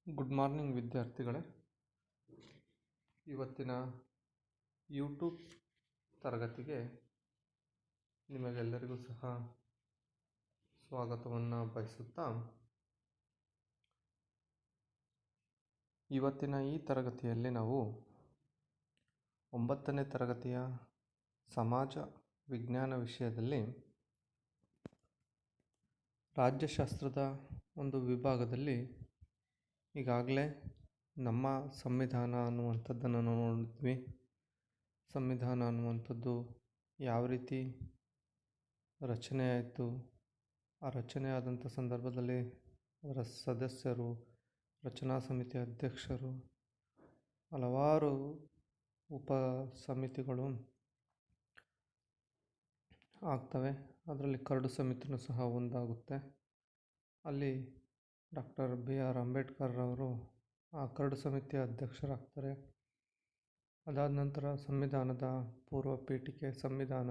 Good morning ವಿದ್ಯಾರ್ಥಿಗಳೇ. ಇವತ್ತಿನ YouTube ತರಗತಿಗೆ ನಿಮಗೆಲ್ಲರಿಗೂ ಸಹ ಸ್ವಾಗತವನ್ನು ಬಯಸುತ್ತಾ, ಇವತ್ತಿನ ಈ ತರಗತಿಯಲ್ಲಿ ನಾವು 9ನೇ ತರಗತಿಯ ಸಮಾಜ ವಿಜ್ಞಾನ ವಿಷಯದಲ್ಲಿ ರಾಜ್ಯಶಾಸ್ತ್ರದ ಒಂದು ವಿಭಾಗದಲ್ಲಿ ಈಗಾಗಲೇ ನಮ್ಮ ಸಂವಿಧಾನ ಅನ್ನುವಂಥದ್ದನ್ನು ನಾವು ನೋಡಿದ್ವಿ. ಸಂವಿಧಾನ ಅನ್ನುವಂಥದ್ದು ಯಾವ ರೀತಿ ರಚನೆ ಆಯಿತು, ಆ ರಚನೆ ಆದಂಥ ಸಂದರ್ಭದಲ್ಲಿ ಅದರ ಸದಸ್ಯರು, ರಚನಾ ಸಮಿತಿ ಅಧ್ಯಕ್ಷರು, ಹಲವಾರು ಉಪ ಸಮಿತಿಗಳು ಆಗ್ತವೆ. ಅದರಲ್ಲಿ ಕರಡು ಸಮಿತಿನೂ ಸಹ ಒಂದಾಗುತ್ತೆ. ಅಲ್ಲಿ ಡಾಕ್ಟರ್ BR ಅಂಬೇಡ್ಕರ್ ಅವರು ಆ ಕರಡು ಸಮಿತಿಯ ಅಧ್ಯಕ್ಷರಾಗ್ತಾರೆ. ಅದಾದ ನಂತರ ಸಂವಿಧಾನದ ಪೂರ್ವ ಪೀಠಿಕೆ ಸಂವಿಧಾನ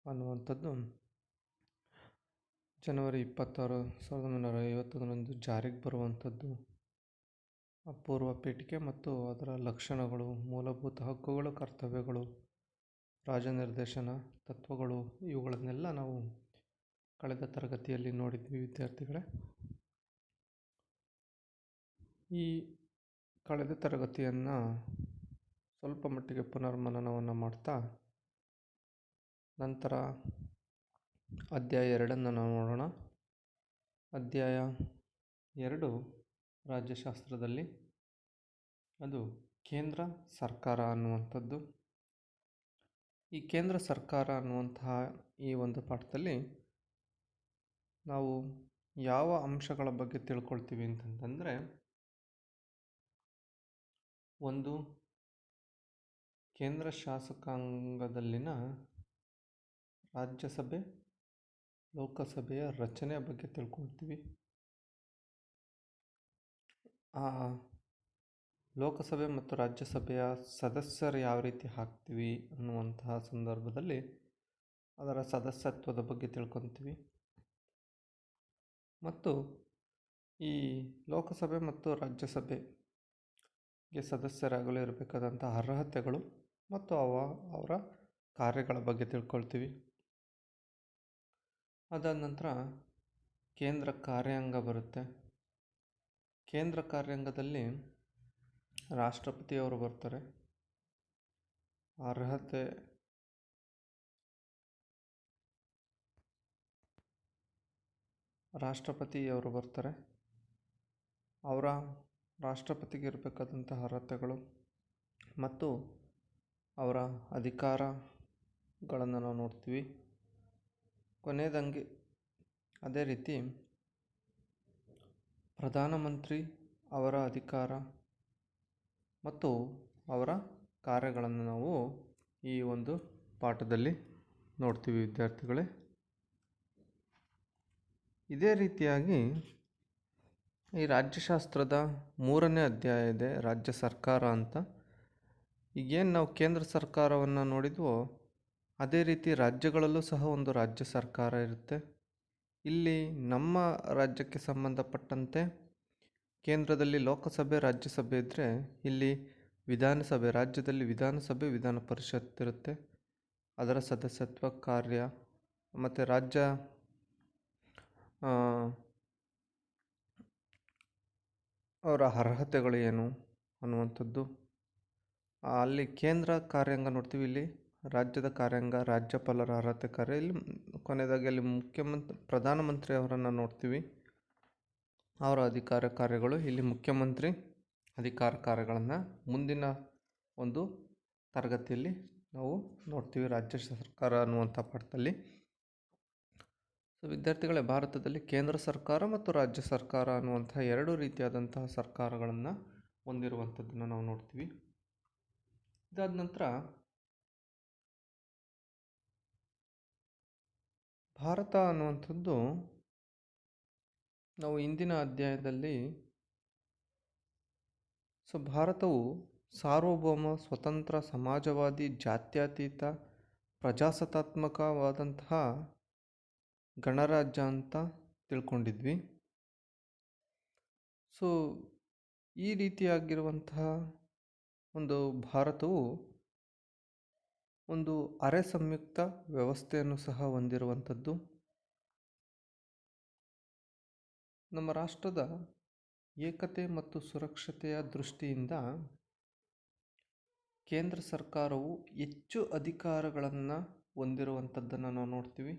ಅನ್ನುವಂಥದ್ದು ಜನವರಿ 26, 1951 ಜಾರಿಗೆ ಬರುವಂಥದ್ದು. ಆ ಪೂರ್ವ ಪೀಠಿಕೆ ಮತ್ತು ಅದರ ಲಕ್ಷಣಗಳು, ಮೂಲಭೂತ ಹಕ್ಕುಗಳು, ಕರ್ತವ್ಯಗಳು, ರಾಜನಿರ್ದೇಶನ ತತ್ವಗಳು, ಇವುಗಳನ್ನೆಲ್ಲ ನಾವು ಕಳೆದ ತರಗತಿಯಲ್ಲಿ ನೋಡಿದ್ವಿ ವಿದ್ಯಾರ್ಥಿಗಳೇ. ಈ ಕಳೆದ ತರಗತಿಯನ್ನು ಸ್ವಲ್ಪ ಮಟ್ಟಿಗೆ ಪುನರ್ಮನನವನ್ನು ಮಾಡ್ತಾ ನಂತರ ಅಧ್ಯಾಯ 2 ನಾವು ನೋಡೋಣ. ಅಧ್ಯಾಯ 2 ರಾಜ್ಯಶಾಸ್ತ್ರದಲ್ಲಿ ಅದು ಕೇಂದ್ರ ಸರ್ಕಾರ ಅನ್ನುವಂಥದ್ದು. ಈ ಕೇಂದ್ರ ಸರ್ಕಾರ ಅನ್ನುವಂತಹ ಈ ಒಂದು ಪಾಠದಲ್ಲಿ ನಾವು ಯಾವ ಅಂಶಗಳ ಬಗ್ಗೆ ತಿಳ್ಕೊಳ್ತೀವಿ ಅಂತಂತಂದರೆ, ಒಂದು ಕೇಂದ್ರ ಶಾಸಕಾಂಗದಲ್ಲಿನ ರಾಜ್ಯಸಭೆ ಲೋಕಸಭೆಯ ರಚನೆಯ ಬಗ್ಗೆ ತಿಳ್ಕೊಳ್ತೀವಿ. ಆ ಲೋಕಸಭೆ ಮತ್ತು ರಾಜ್ಯಸಭೆಯ ಸದಸ್ಯರು ಯಾವ ರೀತಿ ಹಾಕ್ತೀವಿ ಅನ್ನುವಂತಹ ಸಂದರ್ಭದಲ್ಲಿ ಅದರ ಸದಸ್ಯತ್ವದ ಬಗ್ಗೆ ತಿಳ್ಕೊತೀವಿ. ಮತ್ತು ಈ ಲೋಕಸಭೆ ಮತ್ತು ರಾಜ್ಯಸಭೆಗೆ ಸದಸ್ಯರಾಗಲು ಇರಬೇಕಾದಂಥ ಅರ್ಹತೆಗಳು ಮತ್ತು ಅವರ ಕಾರ್ಯಗಳ ಬಗ್ಗೆ ತಿಳ್ಕೊಳ್ತೀವಿ. ಅದಾದ ನಂತರ ಕೇಂದ್ರ ಕಾರ್ಯಾಂಗ ಬರುತ್ತೆ. ಕೇಂದ್ರ ಕಾರ್ಯಾಂಗದಲ್ಲಿ ರಾಷ್ಟ್ರಪತಿಯವರು ಬರ್ತಾರೆ. ರಾಷ್ಟ್ರಪತಿಯವರು ಬರ್ತಾರೆ. ಅವರ ರಾಷ್ಟ್ರಪತಿಗೆ ಇರಬೇಕಾದಂತಹ ಅರ್ಹತೆಗಳು ಮತ್ತು ಅವರ ಅಧಿಕಾರಗಳನ್ನು ನಾವು ನೋಡ್ತೀವಿ. ಕೊನೆಯದಂಗೆ ಅದೇ ರೀತಿ ಪ್ರಧಾನಮಂತ್ರಿ ಅವರ ಅಧಿಕಾರ ಮತ್ತು ಅವರ ಕಾರ್ಯಗಳನ್ನು ನಾವು ಈ ಒಂದು ಪಾಠದಲ್ಲಿ ನೋಡ್ತೀವಿ ವಿದ್ಯಾರ್ಥಿಗಳೇ. ಇದೇ ರೀತಿಯಾಗಿ ಈ ರಾಜ್ಯಶಾಸ್ತ್ರದ 3ನೇ ಅಧ್ಯಾಯ ಇದೆ, ರಾಜ್ಯ ಸರ್ಕಾರ ಅಂತ. ಈಗೇನು ನಾವು ಕೇಂದ್ರ ಸರ್ಕಾರವನ್ನು ನೋಡಿದ್ವೋ ಅದೇ ರೀತಿ ರಾಜ್ಯಗಳಲ್ಲೂ ಸಹ ಒಂದು ರಾಜ್ಯ ಸರ್ಕಾರ ಇರುತ್ತೆ. ಇಲ್ಲಿ ನಮ್ಮ ರಾಜ್ಯಕ್ಕೆ ಸಂಬಂಧಪಟ್ಟಂತೆ ಕೇಂದ್ರದಲ್ಲಿ ಲೋಕಸಭೆ, ರಾಜ್ಯಸಭೆ ಇದ್ದರೆ ಇಲ್ಲಿ ವಿಧಾನಸಭೆ, ರಾಜ್ಯದಲ್ಲಿ ವಿಧಾನಸಭೆ, ವಿಧಾನ ಪರಿಷತ್ ಇರುತ್ತೆ. ಅದರ ಸದಸ್ಯತ್ವ, ಕಾರ್ಯ ಮತ್ತು ರಾಜ್ಯ ಅವರ ಅರ್ಹತೆಗಳು ಏನು ಅನ್ನುವಂಥದ್ದು. ಅಲ್ಲಿ ಕೇಂದ್ರ ಕಾರ್ಯಾಂಗ ನೋಡ್ತೀವಿ, ಇಲ್ಲಿ ರಾಜ್ಯದ ಕಾರ್ಯಾಂಗ, ರಾಜ್ಯಪಾಲರ ಅರ್ಹತೆ ಕಾರ್ಯ. ಇಲ್ಲಿ ಕೊನೆಯದಾಗಿ ಅಲ್ಲಿ ಪ್ರಧಾನಮಂತ್ರಿ ಅವರನ್ನು ನೋಡ್ತೀವಿ, ಅವರ ಅಧಿಕಾರ ಕಾರ್ಯಗಳು. ಇಲ್ಲಿ ಮುಖ್ಯಮಂತ್ರಿ ಅಧಿಕಾರ ಕಾರ್ಯಗಳನ್ನು ಮುಂದಿನ ಒಂದು ತರಗತಿಯಲ್ಲಿ ನಾವು ನೋಡ್ತೀವಿ ರಾಜ್ಯ ಸರ್ಕಾರ ಅನ್ನುವಂಥ ಪಾಠದಲ್ಲಿ. ವಿದ್ಯಾರ್ಥಿಗಳೇ, ಭಾರತದಲ್ಲಿ ಕೇಂದ್ರ ಸರ್ಕಾರ ಮತ್ತು ರಾಜ್ಯ ಸರ್ಕಾರ ಅನ್ನುವಂತಹ 2 ರೀತಿಯಾದಂತಹ ಸರ್ಕಾರಗಳನ್ನು ಹೊಂದಿರುವಂಥದ್ದನ್ನು ನಾವು ನೋಡ್ತೀವಿ. ಇದಾದ ನಂತರ ಭಾರತ ಅನ್ನುವಂಥದ್ದು ನಾವು ಇಂದಿನ ಅಧ್ಯಾಯದಲ್ಲಿ ಭಾರತವು ಸಾರ್ವಭೌಮ, ಸ್ವತಂತ್ರ, ಸಮಾಜವಾದಿ, ಜಾತ್ಯತೀತ, ಪ್ರಜಾಸತ್ತಾತ್ಮಕವಾದಂತಹ ಗಣರಾಜ್ಯ ಅಂತ ತಿಳ್ಕೊಂಡಿದ್ವಿ. ಈ ರೀತಿಯಾಗಿರುವಂತಹ ಒಂದು ಭಾರತವು ಒಂದು ಅರೆ ಸಂಯುಕ್ತ ವ್ಯವಸ್ಥೆಯನ್ನು ಸಹ ಹೊಂದಿರುವಂಥದ್ದು. ನಮ್ಮ ರಾಷ್ಟ್ರದ ಏಕತೆ ಮತ್ತು ಸುರಕ್ಷತೆಯ ದೃಷ್ಟಿಯಿಂದ ಕೇಂದ್ರ ಸರ್ಕಾರವು ಹೆಚ್ಚು ಅಧಿಕಾರಗಳನ್ನು ಹೊಂದಿರುವಂಥದ್ದನ್ನು ನಾವು ನೋಡ್ತೀವಿ.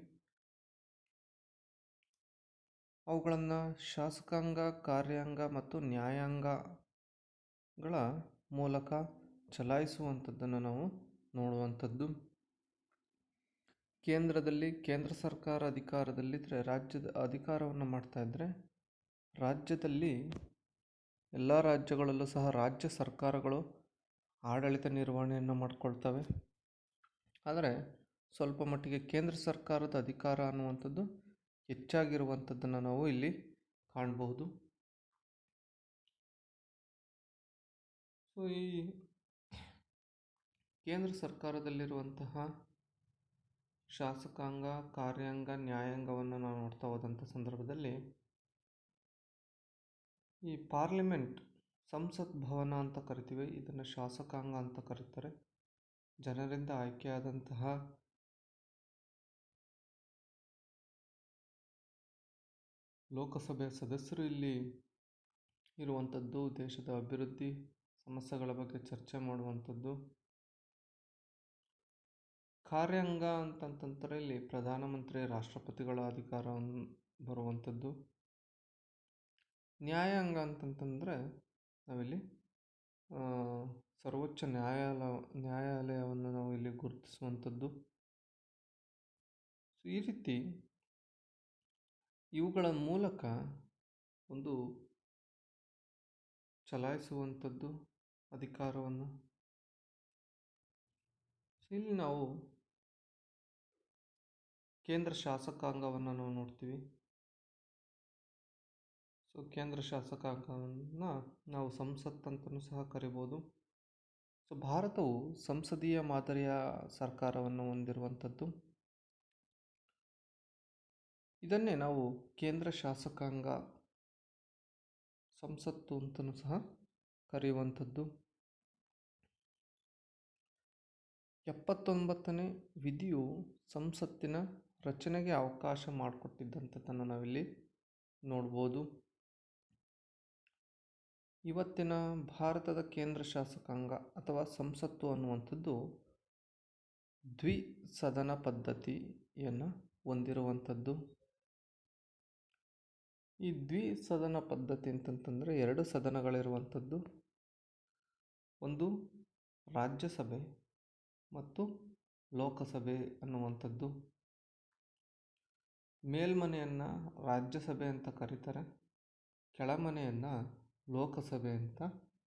ಅವುಗಳನ್ನು ಶಾಸಕಾಂಗ, ಕಾರ್ಯಾಂಗ ಮತ್ತು ನ್ಯಾಯಾಂಗಗಳ ಮೂಲಕ ಚಲಾಯಿಸುವಂಥದ್ದನ್ನು ನಾವು ನೋಡುವಂಥದ್ದು. ಕೇಂದ್ರದಲ್ಲಿ ಕೇಂದ್ರ ಸರ್ಕಾರ ಅಧಿಕಾರದಲ್ಲಿದ್ದರೆ, ರಾಜ್ಯದ ಅಧಿಕಾರವನ್ನು ಮಾಡ್ತಾ ಇದ್ದರೆ, ರಾಜ್ಯದಲ್ಲಿ ಎಲ್ಲ ರಾಜ್ಯಗಳಲ್ಲೂ ಸಹ ರಾಜ್ಯ ಸರ್ಕಾರಗಳು ಆಡಳಿತ ನಿರ್ವಹಣೆಯನ್ನು ಮಾಡಿಕೊಳ್ತವೆ. ಆದರೆ ಸ್ವಲ್ಪ ಮಟ್ಟಿಗೆ ಕೇಂದ್ರ ಸರ್ಕಾರದ ಅಧಿಕಾರ ಅನ್ನುವಂಥದ್ದು ಹೆಚ್ಚಾಗಿರುವಂಥದ್ದನ್ನು ನಾವು ಇಲ್ಲಿ ಕಾಣಬಹುದು. ಸೊ ಈ ಕೇಂದ್ರ ಸರ್ಕಾರದಲ್ಲಿರುವಂತಹ ಶಾಸಕಾಂಗ, ಕಾರ್ಯಾಂಗ, ನ್ಯಾಯಾಂಗವನ್ನು ನಾವು ನೋಡ್ತಾ ಹೋದಂಥ ಸಂದರ್ಭದಲ್ಲಿ ಈ ಪಾರ್ಲಿಮೆಂಟ್, ಸಂಸತ್ ಭವನ ಅಂತ ಕರಿತೀವಿ, ಇದನ್ನು ಶಾಸಕಾಂಗ ಅಂತ ಕರೀತಾರೆ. ಜನರಿಂದ ಆಯ್ಕೆಯಾದಂತಹ ಲೋಕಸಭೆಯ ಸದಸ್ಯರು ಇಲ್ಲಿ ಇರುವಂಥದ್ದು, ದೇಶದ ಅಭಿವೃದ್ಧಿ ಸಮಸ್ಯೆಗಳ ಬಗ್ಗೆ ಚರ್ಚೆ ಮಾಡುವಂಥದ್ದು. ಕಾರ್ಯಾಂಗ ಅಂತಂತಂದರೆ ಇಲ್ಲಿ ಪ್ರಧಾನಮಂತ್ರಿ, ರಾಷ್ಟ್ರಪತಿಗಳ ಅಧಿಕಾರವನ್ನು ಬರುವಂಥದ್ದು. ನ್ಯಾಯಾಂಗ ಅಂತಂತಂದರೆ ನಾವಿಲ್ಲಿ ಸರ್ವೋಚ್ಚ ನ್ಯಾಯಾಲಯವನ್ನು ನಾವು ಇಲ್ಲಿ ಗುರುತಿಸುವಂಥದ್ದು. ಈ ರೀತಿ ಇವುಗಳ ಮೂಲಕ ಒಂದು ಚಲಾಯಿಸುವಂಥದ್ದು ಅಧಿಕಾರವನ್ನು. ಇಲ್ಲಿ ನಾವು ಕೇಂದ್ರ ಶಾಸಕಾಂಗವನ್ನು ನಾವು ನೋಡ್ತೀವಿ. ಸೊ ಕೇಂದ್ರ ಶಾಸಕಾಂಗವನ್ನು ನಾವು ಸಂಸತ್ ಅಂತಲೂ ಸಹ ಕರಿಬೋದು. ಸೊ ಭಾರತವು ಸಂಸದೀಯ ಮಾದರಿಯ ಸರ್ಕಾರವನ್ನು ಹೊಂದಿರುವಂಥದ್ದು. ಇದನ್ನೇ ನಾವು ಕೇಂದ್ರ ಶಾಸಕಾಂಗ, ಸಂಸತ್ತು ಅಂತಲೂ ಸಹ ಕರೆಯುವಂಥದ್ದು. 79ನೇ ವಿಧಿಯು ಸಂಸತ್ತಿನ ರಚನೆಗೆ ಅವಕಾಶ ಮಾಡಿಕೊಟ್ಟಿದ್ದಂಥದ್ದನ್ನು ನಾವಿಲ್ಲಿ ನೋಡ್ಬೋದು. ಇವತ್ತಿನ ಭಾರತದ ಕೇಂದ್ರ ಶಾಸಕಾಂಗ ಅಥವಾ ಸಂಸತ್ತು ಅನ್ನುವಂಥದ್ದು ದ್ವಿಸದನ ಪದ್ಧತಿಯನ್ನು ಹೊಂದಿರುವಂಥದ್ದು. ಈ ದ್ವಿಸದನ ಪದ್ಧತಿ ಅಂತಂತಂದರೆ 2 ಸದನಗಳಿರುವಂಥದ್ದು. ಒಂದು ರಾಜ್ಯಸಭೆ ಮತ್ತು ಲೋಕಸಭೆ ಅನ್ನುವಂಥದ್ದು. ಮೇಲ್ಮನೆಯನ್ನು ರಾಜ್ಯಸಭೆ ಅಂತ ಕರೀತಾರೆ, ಕೆಳಮನೆಯನ್ನು ಲೋಕಸಭೆ ಅಂತ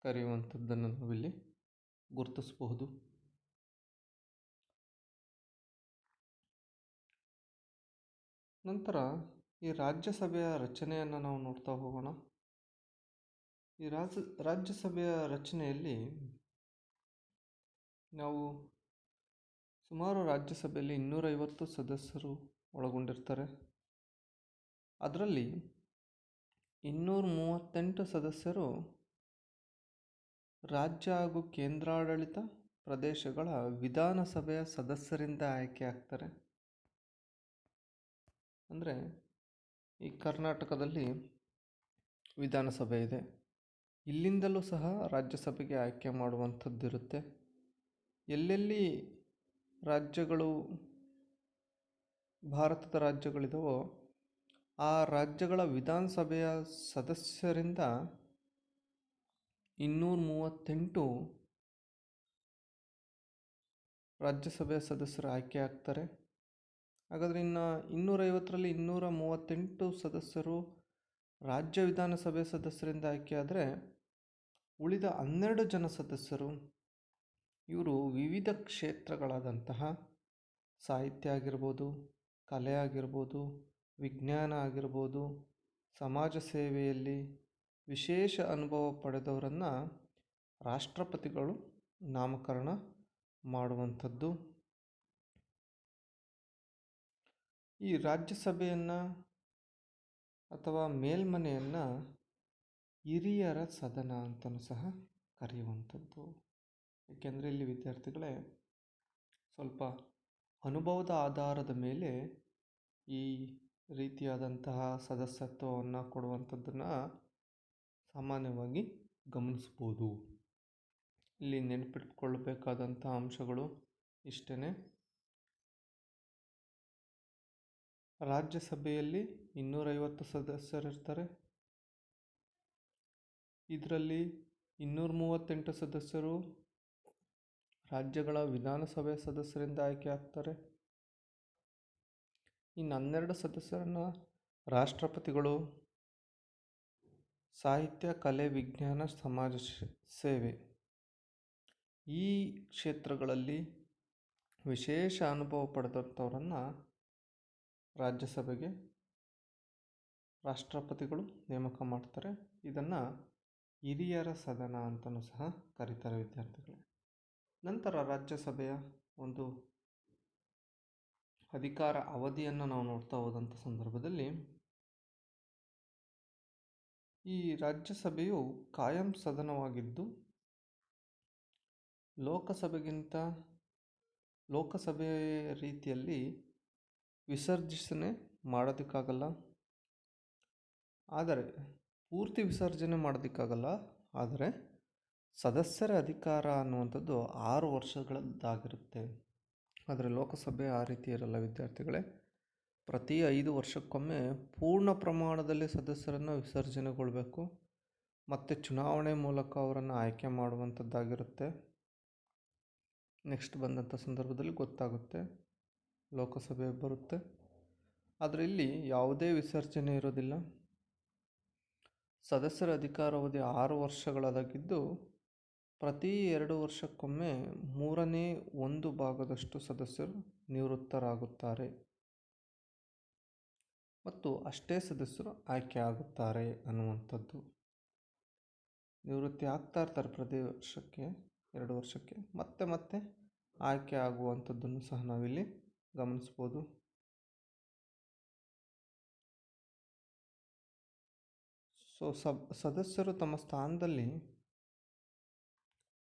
ಕರೆಯುವಂಥದ್ದನ್ನು ನಾವಿಲ್ಲಿ ಗುರುತಿಸಬಹುದು. ನಂತರ ಈ ರಾಜ್ಯಸಭೆಯ ರಚನೆಯನ್ನು ನಾವು ನೋಡ್ತಾ ಹೋಗೋಣ. ಈ ರಾಜ್ಯಸಭೆಯ ರಚನೆಯಲ್ಲಿ ನಾವು ಸುಮಾರು ರಾಜ್ಯಸಭೆಯಲ್ಲಿ 250 ಸದಸ್ಯರು ಒಳಗೊಂಡಿರ್ತಾರೆ. ಅದರಲ್ಲಿ 238 ಸದಸ್ಯರು ರಾಜ್ಯ ಹಾಗೂ ಕೇಂದ್ರಾಡಳಿತ ಪ್ರದೇಶಗಳ ವಿಧಾನಸಭೆಯ ಸದಸ್ಯರಿಂದ ಆಯ್ಕೆ ಆಗ್ತಾರೆ. ಅಂದರೆ ಈ ಕರ್ನಾಟಕದಲ್ಲಿ ವಿಧಾನಸಭೆ ಇದೆ, ಇಲ್ಲಿಂದಲೂ ಸಹ ರಾಜ್ಯಸಭೆಗೆ ಆಯ್ಕೆ ಮಾಡುವಂಥದ್ದಿರುತ್ತೆ. ಎಲ್ಲೆಲ್ಲಿ ರಾಜ್ಯಗಳು, ಭಾರತದ ರಾಜ್ಯಗಳಿದಾವೋ ಆ ರಾಜ್ಯಗಳ ವಿಧಾನಸಭೆಯ ಸದಸ್ಯರಿಂದ 238 ರಾಜ್ಯಸಭೆಯ ಸದಸ್ಯರು ಆಯ್ಕೆ ಆಗ್ತಾರೆ. ಹಾಗಾದರೆ ಇನ್ನು 250ರಲ್ಲಿ 238 ಸದಸ್ಯರು ರಾಜ್ಯ ವಿಧಾನಸಭೆ ಸದಸ್ಯರಿಂದ ಆಯ್ಕೆಯಾದರೆ ಉಳಿದ 12 ಜನ ಸದಸ್ಯರು ಇವರು ವಿವಿಧ ಕ್ಷೇತ್ರಗಳಾದಂತಹ ಸಾಹಿತ್ಯ ಆಗಿರ್ಬೋದು, ಕಲೆ ಆಗಿರ್ಬೋದು, ವಿಜ್ಞಾನ ಆಗಿರ್ಬೋದು, ಸಮಾಜ ಸೇವೆಯಲ್ಲಿ ವಿಶೇಷ ಅನುಭವ ಪಡೆದವರನ್ನು ರಾಷ್ಟ್ರಪತಿಗಳು ನಾಮಕರಣ ಮಾಡುವಂಥದ್ದು. ಈ ರಾಜ್ಯಸಭೆಯನ್ನು ಅಥವಾ ಮೇಲ್ಮನೆಯನ್ನು ಹಿರಿಯರ ಸದನ ಅಂತಲೂ ಸಹ ಕರೆಯುವಂಥದ್ದು. ಏಕೆಂದರೆ ಇಲ್ಲಿ ವಿದ್ಯಾರ್ಥಿಗಳೇ ಸ್ವಲ್ಪ ಅನುಭವದ ಆಧಾರದ ಮೇಲೆ ಈ ರೀತಿಯಾದಂತಹ ಸದಸ್ಯತ್ವವನ್ನು ಕೊಡುವಂಥದ್ದನ್ನು ಸಾಮಾನ್ಯವಾಗಿ ಗಮನಿಸ್ಬೋದು. ಇಲ್ಲಿ ನೆನಪಿಟ್ಕೊಳ್ಬೇಕಾದಂಥ ಅಂಶಗಳು ಇಷ್ಟೇ. ರಾಜ್ಯಸಭೆಯಲ್ಲಿ 250 ಸದಸ್ಯರಿರ್ತಾರೆ. ಇದರಲ್ಲಿ 238 ಸದಸ್ಯರು ರಾಜ್ಯಗಳ ವಿಧಾನಸಭೆ ಸದಸ್ಯರಿಂದ ಆಯ್ಕೆ ಆಗ್ತಾರೆ. ಇನ್ನು 12 ಸದಸ್ಯರನ್ನು ರಾಷ್ಟ್ರಪತಿಗಳು ಸಾಹಿತ್ಯ, ಕಲೆ, ವಿಜ್ಞಾನ, ಸಮಾಜ ಸೇವೆ ಈ ಕ್ಷೇತ್ರಗಳಲ್ಲಿ ವಿಶೇಷ ಅನುಭವ ಪಡೆದಂಥವರನ್ನು ರಾಜ್ಯಸಭೆಗೆ ರಾಷ್ಟ್ರಪತಿಗಳು ನೇಮಕ ಮಾಡ್ತಾರೆ. ಇದನ್ನು ಹಿರಿಯರ ಸದನ ಅಂತಲೂ ಸಹ ಕರೀತಾರೆ ವಿದ್ಯಾರ್ಥಿಗಳೇ. ನಂತರ ರಾಜ್ಯಸಭೆಯ ಒಂದು ಅಧಿಕಾರ ಅವಧಿಯನ್ನು ನಾವು ನೋಡ್ತಾ ಹೋದಂಥ ಸಂದರ್ಭದಲ್ಲಿ ಈ ರಾಜ್ಯಸಭೆಯು ಕಾಯಂ ಸದನವಾಗಿದ್ದು ಲೋಕಸಭೆ ರೀತಿಯಲ್ಲಿ ವಿಸರ್ಜನೆ ಮಾಡೋದಕ್ಕಾಗಲ್ಲ. ಆದರೆ ಪೂರ್ತಿ ವಿಸರ್ಜನೆ ಮಾಡೋದಕ್ಕಾಗಲ್ಲ. ಆದರೆ ಸದಸ್ಯರ ಅಧಿಕಾರ ಅನ್ನುವಂಥದ್ದು 6 ವರ್ಷಗಳದ್ದಾಗಿರುತ್ತೆ. ಆದರೆ ಲೋಕಸಭೆ ಆ ರೀತಿ ಇರಲ್ಲ ವಿದ್ಯಾರ್ಥಿಗಳೇ. ಪ್ರತಿ 5 ವರ್ಷಕ್ಕೊಮ್ಮೆ ಪೂರ್ಣ ಪ್ರಮಾಣದಲ್ಲಿ ಸದಸ್ಯರನ್ನು ವಿಸರ್ಜನೆಗೊಳ್ಳಬೇಕು ಮತ್ತು ಚುನಾವಣೆ ಮೂಲಕ ಅವರನ್ನು ಆಯ್ಕೆ ಮಾಡುವಂಥದ್ದಾಗಿರುತ್ತೆ. ನೆಕ್ಸ್ಟ್ ಬಂದಂಥ ಸಂದರ್ಭದಲ್ಲಿ ಗೊತ್ತಾಗುತ್ತೆ ಲೋಕಸಭೆ ಬರುತ್ತೆ. ಆದರೆ ಇಲ್ಲಿ ಯಾವುದೇ ವಿಸರ್ಜನೆ ಇರೋದಿಲ್ಲ. ಸದಸ್ಯರ ಅಧಿಕಾರಾವಧಿ 6 ವರ್ಷಗಳದಾಗಿದ್ದು ಪ್ರತಿ 2 ವರ್ಷಕ್ಕೊಮ್ಮೆ 1/3 ಸದಸ್ಯರು ನಿವೃತ್ತರಾಗುತ್ತಾರೆ ಮತ್ತು ಅಷ್ಟೇ ಸದಸ್ಯರು ಆಯ್ಕೆ ಆಗುತ್ತಾರೆ ಅನ್ನುವಂಥದ್ದು. ನಿವೃತ್ತಿ ಆಗ್ತಾ ಇರ್ತಾರೆ ಪ್ರತಿ 2 ವರ್ಷಕ್ಕೆ ಮತ್ತೆ ಆಯ್ಕೆ ಆಗುವಂಥದ್ದನ್ನು ಸಹ ನಾವಿಲ್ಲಿ ಗಮನಿಸ್ಬೋದು. ಸದಸ್ಯರು ತಮ್ಮ ಸ್ಥಾನದಲ್ಲಿ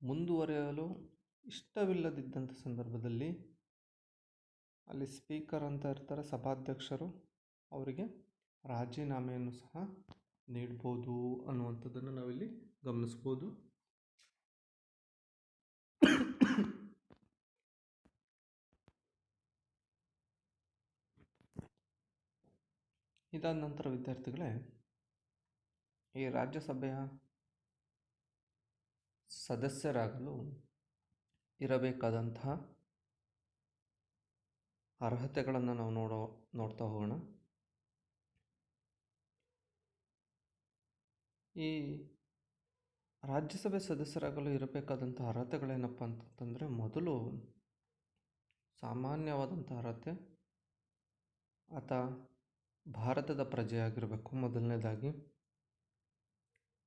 ಮುಂದುವರಿಯಲು ಇಷ್ಟವಿಲ್ಲದಿದ್ದಂಥ ಸಂದರ್ಭದಲ್ಲಿ ಅಲ್ಲಿ ಸ್ಪೀಕರ್ ಅಂತ ಇರ್ತಾರೆ, ಸಭಾಧ್ಯಕ್ಷರು, ಅವರಿಗೆ ರಾಜೀನಾಮೆಯನ್ನು ಸಹ ನೀಡ್ಬೋದು ಅನ್ನುವಂಥದ್ದನ್ನು ನಾವಿಲ್ಲಿ ಗಮನಿಸ್ಬೋದು. ಇದಾದ ನಂತರ ವಿದ್ಯಾರ್ಥಿಗಳೇ ಈ ರಾಜ್ಯಸಭೆಯ ಸದಸ್ಯರಾಗಲು ಇರಬೇಕಾದಂತಹ ಅರ್ಹತೆಗಳನ್ನು ನಾವು ನೋಡ್ತಾ ಹೋಗೋಣ. ಈ ರಾಜ್ಯಸಭೆ ಸದಸ್ಯರಾಗಲು ಇರಬೇಕಾದಂಥ ಅರ್ಹತೆಗಳೇನಪ್ಪ ಅಂತಂದರೆ, ಮೊದಲು ಸಾಮಾನ್ಯವಾದಂಥ ಅರ್ಹತೆ, ಆತ ಭಾರತದ ಪ್ರಜೆಯಾಗಿರಬೇಕು ಮೊದಲನೇದಾಗಿ.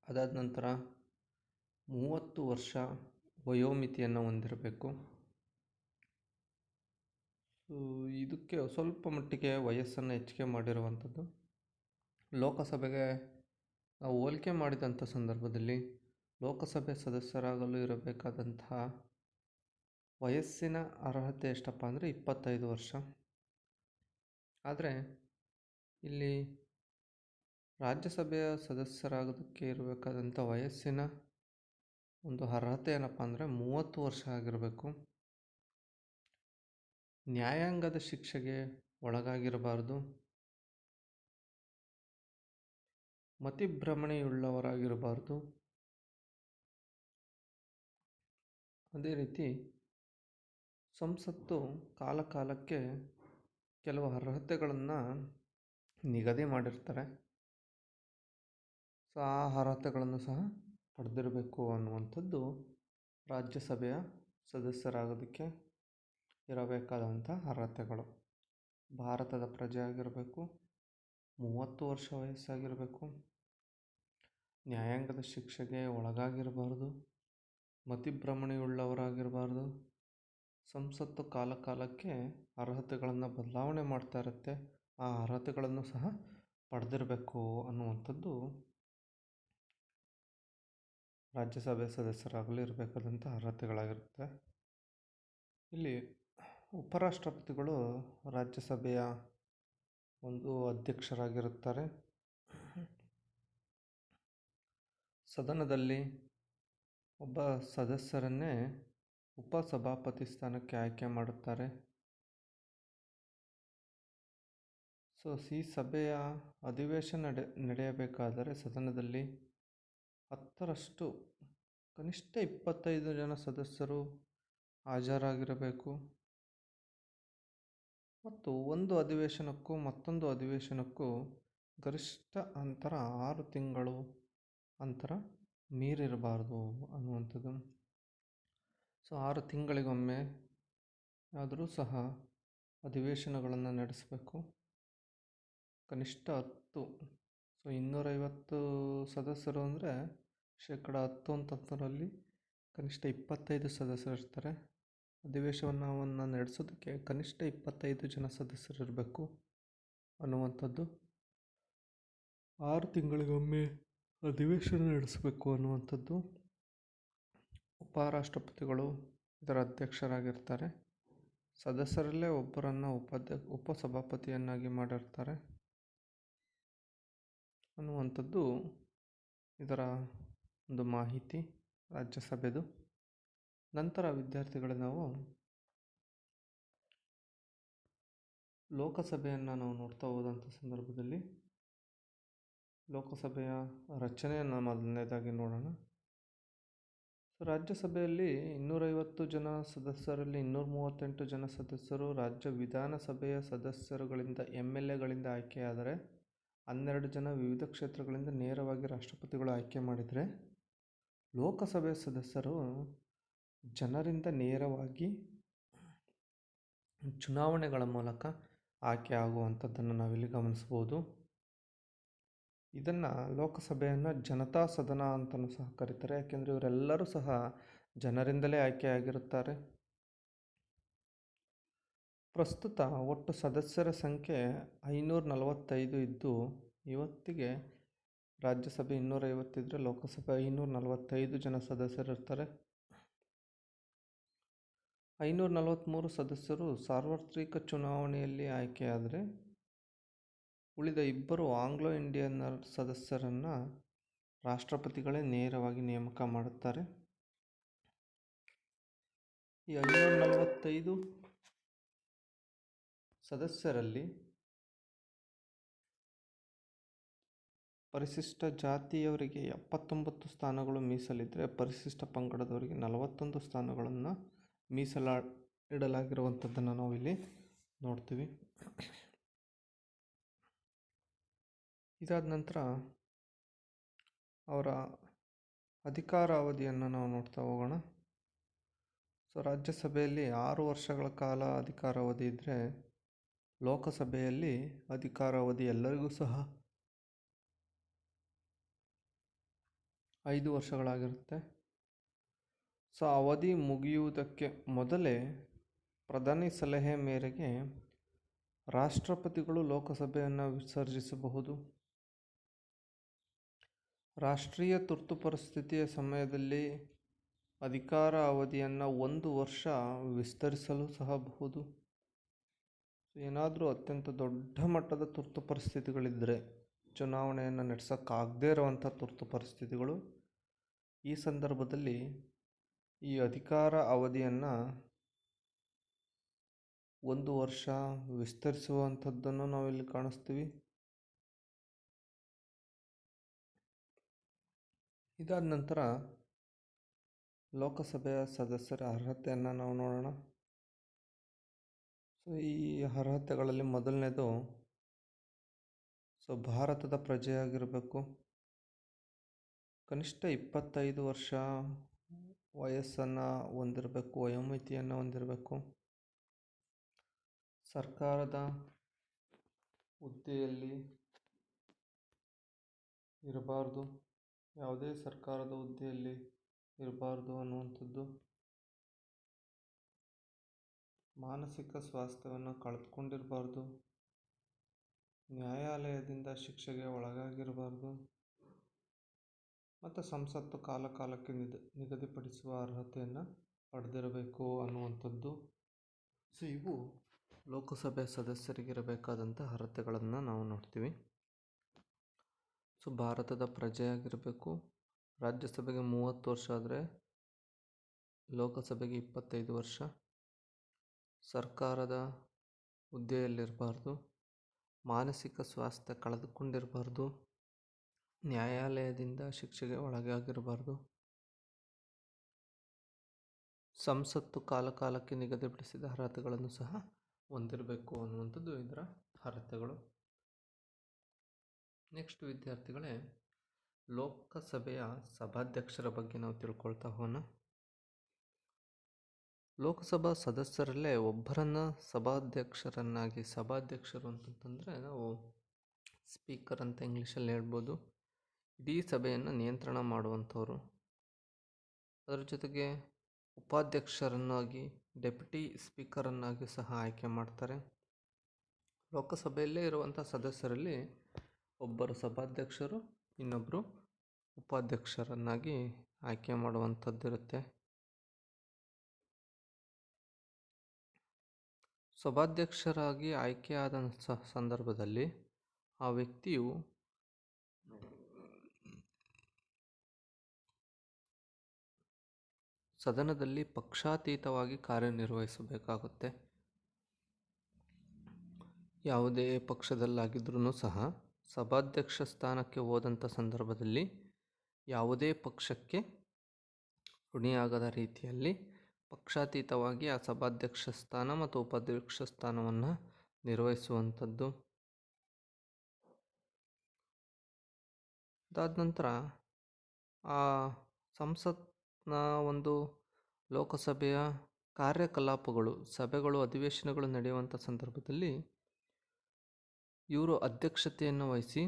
ಅದಾದ ನಂತರ 30 ವರ್ಷ ವಯೋಮಿತಿಯನ್ನು ಹೊಂದಿರಬೇಕು. ಇದಕ್ಕೆ ಸ್ವಲ್ಪ ಮಟ್ಟಿಗೆ ವಯಸ್ಸನ್ನು ಹೆಚ್ಚಿಗೆ ಮಾಡಿರುವಂಥದ್ದು. ಲೋಕಸಭೆಗೆ ನಾವು ಹೋಲಿಕೆ ಮಾಡಿದಂಥ ಸಂದರ್ಭದಲ್ಲಿ ಲೋಕಸಭೆ ಸದಸ್ಯರಾಗಲು ಇರಬೇಕಾದಂತಹ ವಯಸ್ಸಿನ ಅರ್ಹತೆ ಎಷ್ಟಪ್ಪ ಅಂದರೆ 25 ವರ್ಷ. ಆದರೆ ಇಲ್ಲಿ ರಾಜ್ಯಸಭೆಯ ಸದಸ್ಯರಾಗೋದಕ್ಕೆ ಇರಬೇಕಾದಂಥ ವಯಸ್ಸಿನ ಒಂದು ಅರ್ಹತೆ ಏನಪ್ಪ ಅಂದರೆ 30 ವರ್ಷ ಆಗಿರಬೇಕು. ನ್ಯಾಯಾಂಗದ ಶಿಕ್ಷೆಗೆ ಒಳಗಾಗಿರಬಾರ್ದು. ಮತಿಭ್ರಮಣೆಯುಳ್ಳವರಾಗಿರಬಾರ್ದು. ಅದೇ ರೀತಿ ಸಂಸತ್ತು ಕಾಲಕ್ಕೆ ಕೆಲವು ಅರ್ಹತೆಗಳನ್ನು ನಿಗದಿ ಮಾಡಿರ್ತಾರೆ. ಆ ಅರ್ಹತೆಗಳನ್ನು ಸಹ ಪಡೆದಿರಬೇಕು ಅನ್ನುವಂಥದ್ದು ರಾಜ್ಯಸಭೆಯ ಸದಸ್ಯರಾಗೋದಕ್ಕೆ ಇರಬೇಕಾದಂಥ ಅರ್ಹತೆಗಳು. ಭಾರತದ ಪ್ರಜೆ ಆಗಿರಬೇಕು, 30 ವರ್ಷ ವಯಸ್ಸಾಗಿರಬೇಕು, ನ್ಯಾಯಾಂಗದ ಶಿಕ್ಷೆಗೆ ಒಳಗಾಗಿರಬಾರ್ದು, ಮತಿಭ್ರಮಣೆಯುಳ್ಳವರಾಗಿರಬಾರ್ದು. ಸಂಸತ್ತು ಕಾಲಕ್ಕೆ ಅರ್ಹತೆಗಳನ್ನು ಬದಲಾವಣೆ ಮಾಡ್ತಾ ಇರುತ್ತೆ. ಆ ಅರ್ಹತೆಗಳನ್ನು ಸಹ ಪಡೆದಿರಬೇಕು ಅನ್ನುವಂಥದ್ದು ರಾಜ್ಯಸಭೆ ಸದಸ್ಯರಾಗಲು ಇರಬೇಕಾದಂಥ ಅರ್ಹತೆಗಳಾಗಿರುತ್ತೆ. ಇಲ್ಲಿ ಉಪರಾಷ್ಟ್ರಪತಿಗಳು ರಾಜ್ಯಸಭೆಯ ಒಂದು ಅಧ್ಯಕ್ಷರಾಗಿರುತ್ತಾರೆ. ಸದನದಲ್ಲಿ ಒಬ್ಬ ಸದಸ್ಯರನ್ನೇ ಉಪಸಭಾಪತಿ ಸ್ಥಾನಕ್ಕೆ ಆಯ್ಕೆ ಮಾಡುತ್ತಾರೆ. ಈ ಸಭೆಯ ಅಧಿವೇಶನ ನಡೆಯಬೇಕಾದರೆ ಸದನದಲ್ಲಿ 10ರಷ್ಟು ಕನಿಷ್ಠ 25 ಜನ ಸದಸ್ಯರು ಹಾಜರಾಗಿರಬೇಕು ಮತ್ತು ಒಂದು ಅಧಿವೇಶನಕ್ಕೂ ಮತ್ತೊಂದು ಅಧಿವೇಶನಕ್ಕೂ ಗರಿಷ್ಠ ಅಂತರ 6 ತಿಂಗಳು ಅಂತರ ಮೀರಿರಬಾರ್ದು ಅನ್ನುವಂಥದ್ದು. 6 ತಿಂಗಳಿಗೊಮ್ಮೆ ಆದರೂ ಸಹ ಅಧಿವೇಶನಗಳನ್ನು ನಡೆಸಬೇಕು. ಕನಿಷ್ಠ 10 250 ಸದಸ್ಯರು ಅಂದರೆ 10% ಅಂತಂದರಲ್ಲಿ ಕನಿಷ್ಠ 25 ಸದಸ್ಯರು ಇರ್ತಾರೆ. ಅಧಿವೇಶನವನ್ನು ನಡೆಸೋದಕ್ಕೆ ಕನಿಷ್ಠ 25 ಜನ ಸದಸ್ಯರು ಇರಬೇಕು ಅನ್ನುವಂಥದ್ದು. 6 ತಿಂಗಳಿಗೊಮ್ಮೆ ಅಧಿವೇಶನ ನಡೆಸಬೇಕು ಅನ್ನುವಂಥದ್ದು. ಉಪರಾಷ್ಟ್ರಪತಿಗಳು ಇದರ ಅಧ್ಯಕ್ಷರಾಗಿರ್ತಾರೆ. ಸದಸ್ಯರಲ್ಲೇ ಒಬ್ಬರನ್ನು ಉಪಸಭಾಪತಿಯನ್ನಾಗಿ ಮಾಡಿರ್ತಾರೆ ಅನ್ನುವಂಥದ್ದು ಇದರ ಒಂದು ಮಾಹಿತಿ ರಾಜ್ಯಸಭೆದು. ನಂತರ ವಿದ್ಯಾರ್ಥಿಗಳೇ ನಾವು ಲೋಕಸಭೆಯನ್ನು ನಾವು ನೋಡ್ತಾ ಹೋದಂಥ ಸಂದರ್ಭದಲ್ಲಿ ಲೋಕಸಭೆಯ ರಚನೆಯನ್ನು ಮೊದಲನೇದಾಗಿ ನೋಡೋಣ. ರಾಜ್ಯಸಭೆಯಲ್ಲಿ 250 ಜನ ಸದಸ್ಯರಲ್ಲಿ 238 ಜನ ಸದಸ್ಯರು ರಾಜ್ಯ ವಿಧಾನಸಭೆಯ ಸದಸ್ಯರುಗಳಿಂದ MLAಗಳಿಂದ ಆಯ್ಕೆಯಾದರೆ 12 ಜನ ವಿವಿಧ ಕ್ಷೇತ್ರಗಳಿಂದ ನೇರವಾಗಿ ರಾಷ್ಟ್ರಪತಿಗಳು ಆಯ್ಕೆ ಮಾಡಿದರೆ, ಲೋಕಸಭೆಯ ಸದಸ್ಯರು ಜನರಿಂದ ನೇರವಾಗಿ ಚುನಾವಣೆಗಳ ಮೂಲಕ ಆಯ್ಕೆ ಆಗುವಂಥದ್ದನ್ನು ನಾವಿಲ್ಲಿ ಗಮನಿಸ್ಬೋದು. ಇದನ್ನು ಲೋಕಸಭೆಯನ್ನು ಜನತಾ ಸದನ ಅಂತಲೂ ಸಹ ಕರೀತಾರೆ. ಯಾಕೆಂದರೆ ಇವರೆಲ್ಲರೂ ಸಹ ಜನರಿಂದಲೇ ಆಯ್ಕೆಯಾಗಿರುತ್ತಾರೆ. ಪ್ರಸ್ತುತ ಒಟ್ಟು ಸದಸ್ಯರ ಸಂಖ್ಯೆ 545 ಇದ್ದು, ಇವತ್ತಿಗೆ ರಾಜ್ಯಸಭೆ 250 ಇದ್ದರೆ ಲೋಕಸಭೆ 545 ಜನ ಸದಸ್ಯರಿರ್ತಾರೆ. 543 ಸದಸ್ಯರು ಸಾರ್ವತ್ರಿಕ ಚುನಾವಣೆಯಲ್ಲಿ ಆಯ್ಕೆಯಾದರೆ, ಉಳಿದ 2 ಆಂಗ್ಲೋ ಇಂಡಿಯನ್ ಸದಸ್ಯರನ್ನು ರಾಷ್ಟ್ರಪತಿಗಳೇ ನೇರವಾಗಿ ನೇಮಕ ಮಾಡುತ್ತಾರೆ. ಈ 545 ಸದಸ್ಯರಲ್ಲಿ ಪರಿಶಿಷ್ಟ ಜಾತಿಯವರಿಗೆ 79 ಸ್ಥಾನಗಳು ಮೀಸಲಿದ್ದರೆ, ಪರಿಶಿಷ್ಟ ಪಂಗಡದವರಿಗೆ 41 ಸ್ಥಾನಗಳನ್ನು ಇಡಲಾಗಿರುವಂಥದ್ದನ್ನು ನಾವಿಲ್ಲಿ ನೋಡ್ತೀವಿ. ಇದಾದ ನಂತರ ಅವರ ಅಧಿಕಾರ ಅವಧಿಯನ್ನು ನಾವು ನೋಡ್ತಾ ಹೋಗೋಣ. ರಾಜ್ಯಸಭೆಯಲ್ಲಿ 6 ವರ್ಷಗಳ ಕಾಲ ಅಧಿಕಾರಾವಧಿ ಇದ್ದರೆ, ಲೋಕಸಭೆಯಲ್ಲಿ ಅಧಿಕಾರಾವಧಿ ಎಲ್ಲರಿಗೂ ಸಹ 5 ವರ್ಷಗಳಾಗಿರುತ್ತೆ. ಅವಧಿ ಮುಗಿಯುವುದಕ್ಕೆ ಮೊದಲೇ ಪ್ರಧಾನಿ ಸಲಹೆ ಮೇರೆಗೆ ರಾಷ್ಟ್ರಪತಿಗಳು ಲೋಕಸಭೆಯನ್ನು ವಿಸರ್ಜಿಸಬಹುದು. ರಾಷ್ಟ್ರೀಯ ತುರ್ತು ಪರಿಸ್ಥಿತಿಯ ಸಮಯದಲ್ಲಿ ಅಧಿಕಾರ ಅವಧಿಯನ್ನು 1 ವರ್ಷ ವಿಸ್ತರಿಸಲು ಸಹ ಬಹುದು. ಏನಾದರೂ ಅತ್ಯಂತ ದೊಡ್ಡ ಮಟ್ಟದ ತುರ್ತು ಪರಿಸ್ಥಿತಿಗಳಿದ್ದರೆ, ಚುನಾವಣೆಯನ್ನು ನಡೆಸೋಕ್ಕಾಗದೇ ಇರುವಂಥ ತುರ್ತು ಪರಿಸ್ಥಿತಿಗಳು, ಈ ಸಂದರ್ಭದಲ್ಲಿ ಈ ಅಧಿಕಾರ ಅವಧಿಯನ್ನು 1 ವರ್ಷ ವಿಸ್ತರಿಸುವಂಥದ್ದನ್ನು ನಾವಿಲ್ಲಿ ಕಾಣಿಸ್ತೀವಿ. ಇದಾದ ನಂತರ ಲೋಕಸಭೆಯ ಸದಸ್ಯರ ಅರ್ಹತೆಯನ್ನು ನಾವು ನೋಡೋಣ. ಈ ಅರ್ಹತೆಗಳಲ್ಲಿ ಮೊದಲನೇದು ಭಾರತದ ಪ್ರಜೆಯಾಗಿರಬೇಕು. ಕನಿಷ್ಠ 25 ವರ್ಷ ವಯಸ್ಸನ್ನು ಹೊಂದಿರಬೇಕು, ವಯೋಮಿತಿಯನ್ನು ಹೊಂದಿರಬೇಕು. ಸರ್ಕಾರದ ಹುದ್ದೆಯಲ್ಲಿ ಇರಬಾರ್ದು, ಯಾವುದೇ ಸರ್ಕಾರದ ಹುದ್ದೆಯಲ್ಲಿ ಇರಬಾರ್ದು ಅನ್ನುವಂಥದ್ದು. ಮಾನಸಿಕ ಸ್ವಾಸ್ಥ್ಯವನ್ನು ಕಳೆದುಕೊಂಡಿರಬಾರ್ದು. ನ್ಯಾಯಾಲಯದಿಂದ ಶಿಕ್ಷೆಗೆ ಒಳಗಾಗಿರಬಾರ್ದು ಮತ್ತು ಸಂಸತ್ತು ಕಾಲಕ್ಕೆ ನಿಗದಿಪಡಿಸುವ ಅರ್ಹತೆಯನ್ನು ಪಡೆದಿರಬೇಕು ಅನ್ನುವಂಥದ್ದು. ಸೊ ಇವು ಲೋಕಸಭೆ ಸದಸ್ಯರಿಗಿರಬೇಕಾದಂಥ ಅರ್ಹತೆಗಳನ್ನು ನಾವು ನೋಡ್ತೀವಿ. ಸೊ ಭಾರತದ ಪ್ರಜೆಯಾಗಿರಬೇಕು. ರಾಜ್ಯಸಭೆಗೆ 30 ವರ್ಷ ಆದರೆ ಲೋಕಸಭೆಗೆ 25 ವರ್ಷ. ಸರ್ಕಾರದ ಹುದ್ದೆಯಲ್ಲಿರಬಾರ್ದು. ಮಾನಸಿಕ ಸ್ವಾಸ್ಥ್ಯ ಕಳೆದುಕೊಂಡಿರಬಾರ್ದು. ನ್ಯಾಯಾಲಯದಿಂದ ಶಿಕ್ಷೆಗೆ ಒಳಗಾಗಿರಬಾರ್ದು. ಸಂಸತ್ತು ಕಾಲಕ್ಕೆ ನಿಗದಿಪಡಿಸಿದ ಅರ್ಹತೆಗಳನ್ನು ಸಹ ಹೊಂದಿರಬೇಕು ಅನ್ನುವಂಥದ್ದು ಇದರ ಅರ್ಹತೆಗಳು. ನೆಕ್ಸ್ಟ್ ವಿದ್ಯಾರ್ಥಿಗಳೇ, ಲೋಕಸಭೆಯ ಸಭಾಧ್ಯಕ್ಷರ ಬಗ್ಗೆ ನಾವು ತಿಳ್ಕೊಳ್ತಾ ಹೋಗೋಣ. ಲೋಕಸಭಾ ಸದಸ್ಯರಲ್ಲೇ ಒಬ್ಬರನ್ನು ಸಭಾಧ್ಯಕ್ಷರು ಅಂತಂತಂದರೆ ನಾವು ಸ್ಪೀಕರ್ ಅಂತ ಇಂಗ್ಲೀಷಲ್ಲಿ ಹೇಳ್ಬೋದು. ಇಡೀ ಸಭೆಯನ್ನು ನಿಯಂತ್ರಣ ಮಾಡುವಂಥವ್ರು. ಅದರ ಜೊತೆಗೆ ಉಪಾಧ್ಯಕ್ಷರನ್ನಾಗಿ, ಡೆಪ್ಯೂಟಿ ಸ್ಪೀಕರನ್ನಾಗಿ ಸಹ ಆಯ್ಕೆ ಮಾಡ್ತಾರೆ. ಲೋಕಸಭೆಯಲ್ಲೇ ಇರುವಂಥ ಸದಸ್ಯರಲ್ಲಿ ಒಬ್ಬರು ಸಭಾಧ್ಯಕ್ಷರು, ಇನ್ನೊಬ್ಬರು ಉಪಾಧ್ಯಕ್ಷರನ್ನಾಗಿ ಆಯ್ಕೆ ಮಾಡುವಂಥದ್ದಿರುತ್ತೆ. ಸಭಾಧ್ಯಕ್ಷರಾಗಿ ಆಯ್ಕೆಯಾದ ಸಂದರ್ಭದಲ್ಲಿ ಆ ವ್ಯಕ್ತಿಯು ಸದನದಲ್ಲಿ ಪಕ್ಷಾತೀತವಾಗಿ ಕಾರ್ಯನಿರ್ವಹಿಸಬೇಕಾಗುತ್ತೆ. ಯಾವುದೇ ಪಕ್ಷದಲ್ಲಾಗಿದ್ರೂ ಸಹ ಸಭಾಧ್ಯಕ್ಷ ಸ್ಥಾನಕ್ಕೆ ಹೋದಂಥ ಸಂದರ್ಭದಲ್ಲಿ ಯಾವುದೇ ಪಕ್ಷಕ್ಕೆ ಋಣಿಯಾಗದ ರೀತಿಯಲ್ಲಿ ಪಕ್ಷಾತೀತವಾಗಿ ಆ ಸಭಾಧ್ಯಕ್ಷ ಸ್ಥಾನ ಮತ್ತು ಉಪಾಧ್ಯಕ್ಷ ಸ್ಥಾನವನ್ನು ನಿರ್ವಹಿಸುವಂಥದ್ದು. ಅದಾದ ನಂತರ ಆ ಸಂಸತ್ನ ಒಂದು ಲೋಕಸಭೆಯ ಕಾರ್ಯಕಲಾಪಗಳು, ಸಭೆಗಳು, ಅಧಿವೇಶನಗಳು ನಡೆಯುವಂಥ ಸಂದರ್ಭದಲ್ಲಿ ಇವರು ಅಧ್ಯಕ್ಷತೆಯನ್ನು ವಹಿಸಿ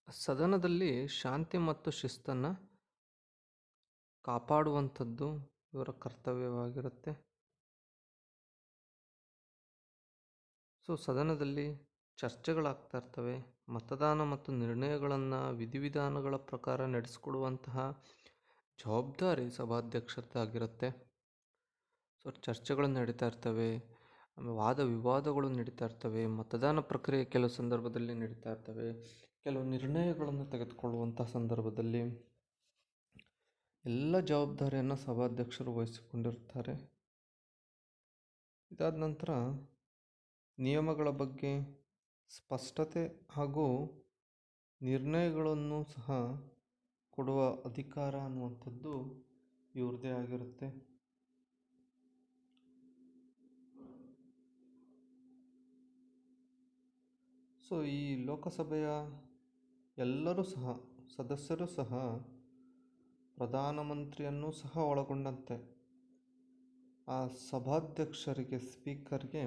ಸದನದಲ್ಲಿ ಶಾಂತಿ ಮತ್ತು ಶಿಸ್ತನ್ನು ಕಾಪಾಡುವಂಥದ್ದು ಇವರ ಕರ್ತವ್ಯವಾಗಿರುತ್ತೆ. ಸೊ ಸದನದಲ್ಲಿ ಚರ್ಚೆಗಳಾಗ್ತಾ ಇರ್ತವೆ. ಮತದಾನ ಮತ್ತು ನಿರ್ಣಯಗಳನ್ನು ವಿಧಿವಿಧಾನಗಳ ಪ್ರಕಾರ ನಡೆಸಿಕೊಡುವಂತಹ ಜವಾಬ್ದಾರಿ ಸಭಾಧ್ಯಕ್ಷರದ್ದಾಗಿರುತ್ತೆ. ಸೊ ಚರ್ಚೆಗಳು ನಡೀತಾ ಇರ್ತವೆ, ವಾದ ವಿವಾದಗಳು ನಡೀತಾ ಇರ್ತವೆ, ಮತದಾನ ಪ್ರಕ್ರಿಯೆ ಕೆಲವು ಸಂದರ್ಭದಲ್ಲಿ ನಡೀತಾ ಇರ್ತವೆ, ಕೆಲವು ನಿರ್ಣಯಗಳನ್ನು ತೆಗೆದುಕೊಳ್ಳುವಂಥ ಸಂದರ್ಭದಲ್ಲಿ ಎಲ್ಲ ಜವಾಬ್ದಾರಿಯನ್ನು ಸಭಾಧ್ಯಕ್ಷರು ವಹಿಸಿಕೊಂಡಿರ್ತಾರೆ. ಇದಾದ ನಂತರ ನಿಯಮಗಳ ಬಗ್ಗೆ ಸ್ಪಷ್ಟತೆ ಹಾಗೂ ನಿರ್ಣಯಗಳನ್ನು ಸಹ ಕೊಡುವ ಅಧಿಕಾರ ಅನ್ನುವಂಥದ್ದು ಇವ್ರದ್ದೇ ಆಗಿರುತ್ತೆ. ಸೊ ಈ ಲೋಕಸಭೆಯ ಎಲ್ಲರೂ ಸಹ ಸದಸ್ಯರು ಸಹ ಪ್ರಧಾನಮಂತ್ರಿಯನ್ನು ಸಹ ಒಳಗೊಂಡಂತೆ ಆ ಸಭಾಧ್ಯಕ್ಷರಿಗೆ, ಸ್ಪೀಕರ್ಗೆ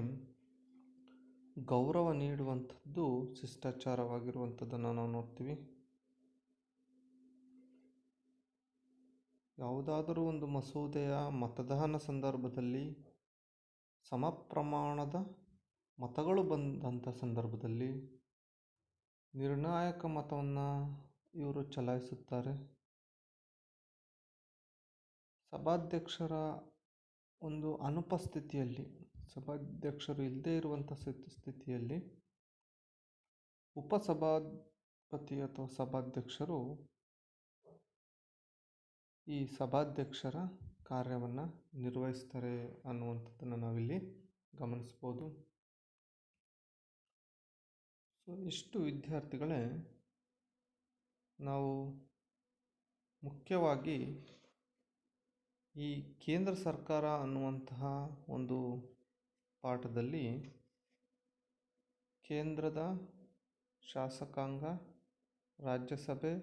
ಗೌರವ ನೀಡುವಂಥದ್ದು ಶಿಷ್ಟಾಚಾರವಾಗಿರುವಂಥದ್ದನ್ನು ನಾವು ನೋಡ್ತೀವಿ. ಯಾವುದಾದರೂ ಒಂದು ಮಸೂದೆಯ ಮತದಾನ ಸಂದರ್ಭದಲ್ಲಿ ಸಮ ಪ್ರಮಾಣದ ಮತಗಳು ಬಂದಂಥ ಸಂದರ್ಭದಲ್ಲಿ ನಿರ್ಣಾಯಕ ಮತವನ್ನು ಇವರು ಚಲಾಯಿಸುತ್ತಾರೆ. ಸಭಾಧ್ಯಕ್ಷರ ಒಂದು ಅನುಪಸ್ಥಿತಿಯಲ್ಲಿ, ಸಭಾಧ್ಯಕ್ಷರು ಇಲ್ಲದೇ ಇರುವಂಥ ಸ್ಥಿತಿಯಲ್ಲಿ ಉಪಸಭಾಪತಿ ಅಥವಾ ಸಭಾಧ್ಯಕ್ಷರು ಈ ಸಭಾಧ್ಯಕ್ಷರ ಕಾರ್ಯವನ್ನು ನಿರ್ವಹಿಸ್ತಾರೆ ಅನ್ನುವಂಥದ್ದನ್ನು ನಾವಿಲ್ಲಿ ಗಮನಿಸ್ಬೋದು. ಸೊ ಇಷ್ಟು ವಿದ್ಯಾರ್ಥಿಗಳೇ ನಾವು ಮುಖ್ಯವಾಗಿ ಈ ಕೇಂದ್ರ ಸರ್ಕಾರ ಅನ್ನುವಂತಹ ಒಂದು ಪಾಠದಲ್ಲಿ ಕೇಂದ್ರದ ಶಾಸಕಾಂಗ, ರಾಜ್ಯಸಭೆಯ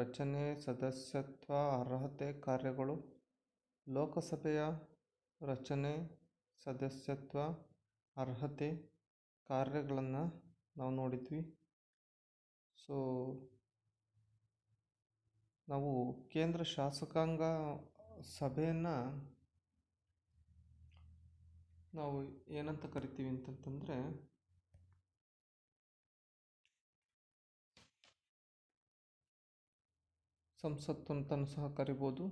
ರಚನೆ, ಸದಸ್ಯತ್ವ, ಅರ್ಹತೆ, ಕಾರ್ಯಗಳು, ಲೋಕಸಭೆಯ ರಚನೆ, ಸದಸ್ಯತ್ವ, ಅರ್ಹತೆ, ಕಾರ್ಯಗಳನ್ನು ನಾವು ನೋಡಿದ್ವಿ. ಸೊ ನಾವು ಕೇಂದ್ರ ಶಾಸಕಾಂಗ ಸಭೆಯನ್ನು ನಾವು ಏನಂತ ಕರಿತೀವಿ ಅಂತಂತಂದರೆ ಸಂಸತ್ತು ಅಂತಲೂ ಸಹ ಕರಿಬೋದು.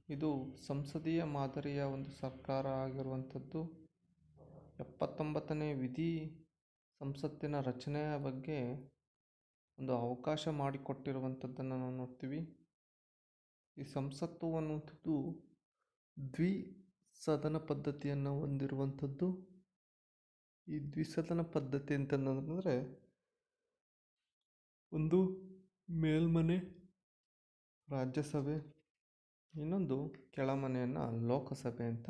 ಇದು ಸಂಸದೀಯ ಮಾದರಿಯ ಒಂದು ಸರ್ಕಾರ ಆಗಿರುವಂಥದ್ದು. 79ನೇ ವಿಧಿ ಸಂಸತ್ತಿನ ರಚನೆಯ ಬಗ್ಗೆ ಒಂದು ಅವಕಾಶ ಮಾಡಿಕೊಟ್ಟಿರುವಂಥದ್ದನ್ನು ನಾವು ನೋಡ್ತೀವಿ. ಈ ಸಂಸತ್ತು ಅನ್ನುವಂಥದ್ದು ದ್ವಿಸದನ ಪದ್ಧತಿಯನ್ನು ಹೊಂದಿರುವಂಥದ್ದು. ಈ ದ್ವಿಸದನ ಪದ್ಧತಿ ಅಂತಂದರೆ ಒಂದು ಮೇಲ್ಮನೆ ರಾಜ್ಯಸಭೆ, ಇನ್ನೊಂದು ಕೆಳಮನೆಯನ್ನು ಲೋಕಸಭೆ ಅಂತ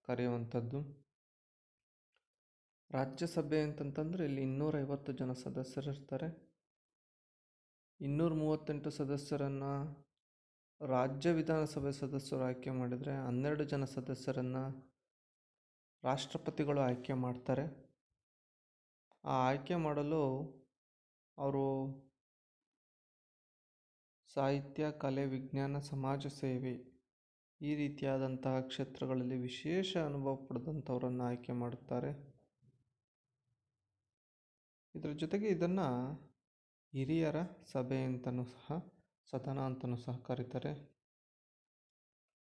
ಕರೆಯುವಂಥದ್ದು. ರಾಜ್ಯಸಭೆ ಅಂತಂತಂದರೆ ಇಲ್ಲಿ 250 ಜನ ಸದಸ್ಯರಿರ್ತಾರೆ. 238 ಸದಸ್ಯರನ್ನು ರಾಜ್ಯ ವಿಧಾನಸಭೆ ಸದಸ್ಯರು ಆಯ್ಕೆ ಮಾಡಿದರೆ 12 ಜನ ಸದಸ್ಯರನ್ನು ರಾಷ್ಟ್ರಪತಿಗಳು ಆಯ್ಕೆ ಮಾಡ್ತಾರೆ. ಆ ಆಯ್ಕೆ ಮಾಡಲು ಅವರು ಸಾಹಿತ್ಯ, ಕಲೆ, ವಿಜ್ಞಾನ, ಸಮಾಜ ಸೇವೆ ಈ ರೀತಿಯಾದಂತಹ ಕ್ಷೇತ್ರಗಳಲ್ಲಿ ವಿಶೇಷ ಅನುಭವ ಪಡೆದಂಥವರನ್ನು ಆಯ್ಕೆ ಮಾಡುತ್ತಾರೆ. ಇದರ ಜೊತೆಗೆ ಇದನ್ನು ಹಿರಿಯರ ಸಭೆ ಅಂತಲೂ ಸಹ, ಸದನ ಅಂತಲೂ ಸಹ ಕರೀತಾರೆ.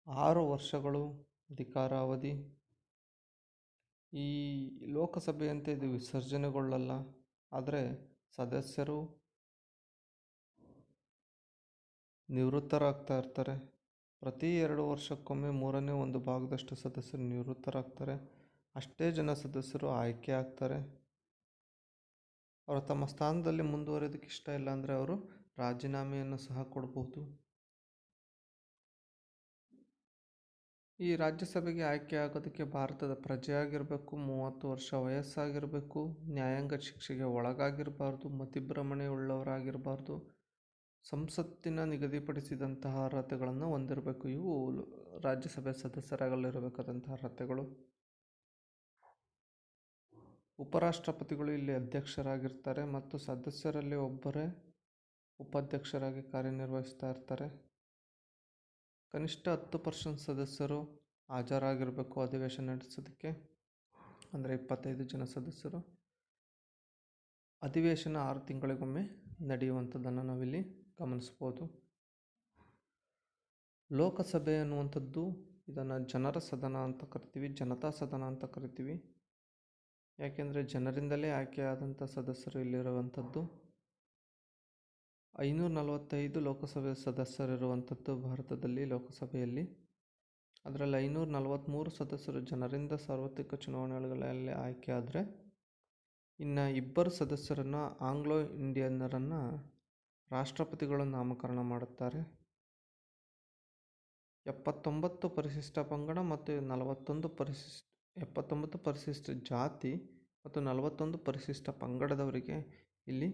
6 ವರ್ಷಗಳು ಅಧಿಕಾರಾವಧಿ. ಈ ಲೋಕಸಭೆಯಂತೆ ಇದು ವಿಸರ್ಜನೆಗೊಳ್ಳಲ್ಲ, ಆದರೆ ಸದಸ್ಯರು ನಿವೃತ್ತರಾಗ್ತಾ ಇರ್ತಾರೆ. ಪ್ರತಿ 2 ವರ್ಷಕ್ಕೊಮ್ಮೆ 1/3 ಸದಸ್ಯರು ನಿವೃತ್ತರಾಗ್ತಾರೆ. ಅಷ್ಟೇ ಜನ ಸದಸ್ಯರು ಆಯ್ಕೆ ಆಗ್ತಾರೆ. ಅವರು ತಮ್ಮ ಸ್ಥಾನದಲ್ಲಿ ಮುಂದುವರಿಯೋದಕ್ಕೆ ಇಷ್ಟ ಇಲ್ಲ ಅಂದರೆ ಅವರು ರಾಜೀನಾಮೆಯನ್ನು ಸಹ ಕೊಡಬಹುದು. ಈ ರಾಜ್ಯಸಭೆಗೆ ಆಯ್ಕೆ ಆಗೋದಕ್ಕೆ ಭಾರತದ ಪ್ರಜೆಯಾಗಿರಬೇಕು, 30 ವರ್ಷ ವಯಸ್ಸಾಗಿರಬೇಕು, ನ್ಯಾಯಾಂಗ ಶಿಕ್ಷೆಗೆ ಒಳಗಾಗಿರಬಾರ್ದು, ಮತಿಭ್ರಮಣೆ ಉಳ್ಳವರಾಗಿರಬಾರ್ದು, ಸಂಸತ್ತಿನ ನಿಗದಿಪಡಿಸಿದಂತಹ ಅರ್ಹತೆಗಳನ್ನು ಹೊಂದಿರಬೇಕು. ಇವು ರಾಜ್ಯಸಭೆ ಸದಸ್ಯರಾಗಲಿರಬೇಕಾದಂತಹ ಅರ್ಹತೆಗಳು. ಉಪರಾಷ್ಟ್ರಪತಿಗಳು ಇಲ್ಲಿ ಅಧ್ಯಕ್ಷರಾಗಿರ್ತಾರೆ ಮತ್ತು ಸದಸ್ಯರಲ್ಲಿ ಒಬ್ಬರೇ ಉಪಾಧ್ಯಕ್ಷರಾಗಿ ಕಾರ್ಯನಿರ್ವಹಿಸ್ತಾ ಇರ್ತಾರೆ. ಕನಿಷ್ಠ 10% ಸದಸ್ಯರು ಹಾಜರಾಗಿರಬೇಕು ಅಧಿವೇಶನ ನಡೆಸೋದಕ್ಕೆ, ಅಂದರೆ 25 ಜನ ಸದಸ್ಯರು. ಅಧಿವೇಶನ 6 ತಿಂಗಳಿಗೊಮ್ಮೆ ನಡೆಯುವಂಥದ್ದನ್ನು ನಾವಿಲ್ಲಿ ಗಮನಿಸ್ಬೋದು. ಲೋಕಸಭೆ ಅನ್ನುವಂಥದ್ದು ಇದನ್ನು ಜನರ ಸದನ ಅಂತ ಕರಿತೀವಿ, ಜನತಾ ಸದನ ಅಂತ ಕರಿತೀವಿ. ಯಾಕೆಂದರೆ ಜನರಿಂದಲೇ ಆಯ್ಕೆಯಾದಂಥ ಸದಸ್ಯರು ಇಲ್ಲಿರುವಂಥದ್ದು. 545 ಲೋಕಸಭೆ ಸದಸ್ಯರಿರುವಂಥದ್ದು ಭಾರತದಲ್ಲಿ ಲೋಕಸಭೆಯಲ್ಲಿ. ಅದರಲ್ಲಿ 543 ಸದಸ್ಯರು ಜನರಿಂದ ಸಾರ್ವತ್ರಿಕ ಚುನಾವಣೆಗಳಲ್ಲಿ ಆಯ್ಕೆ ಆದರೆ, ಇನ್ನು 2 ಸದಸ್ಯರನ್ನು ಆಂಗ್ಲೋ ಇಂಡಿಯನ್ನರನ್ನು ರಾಷ್ಟ್ರಪತಿಗಳು ನಾಮಕರಣ ಮಾಡುತ್ತಾರೆ. 79 ಪರಿಶಿಷ್ಟ ಪಂಗಡ ಮತ್ತು 79 ಪರಿಶಿಷ್ಟ ಜಾತಿ ಮತ್ತು 41 ಪರಿಶಿಷ್ಟ ಪಂಗಡದವರಿಗೆ ಇಲ್ಲಿ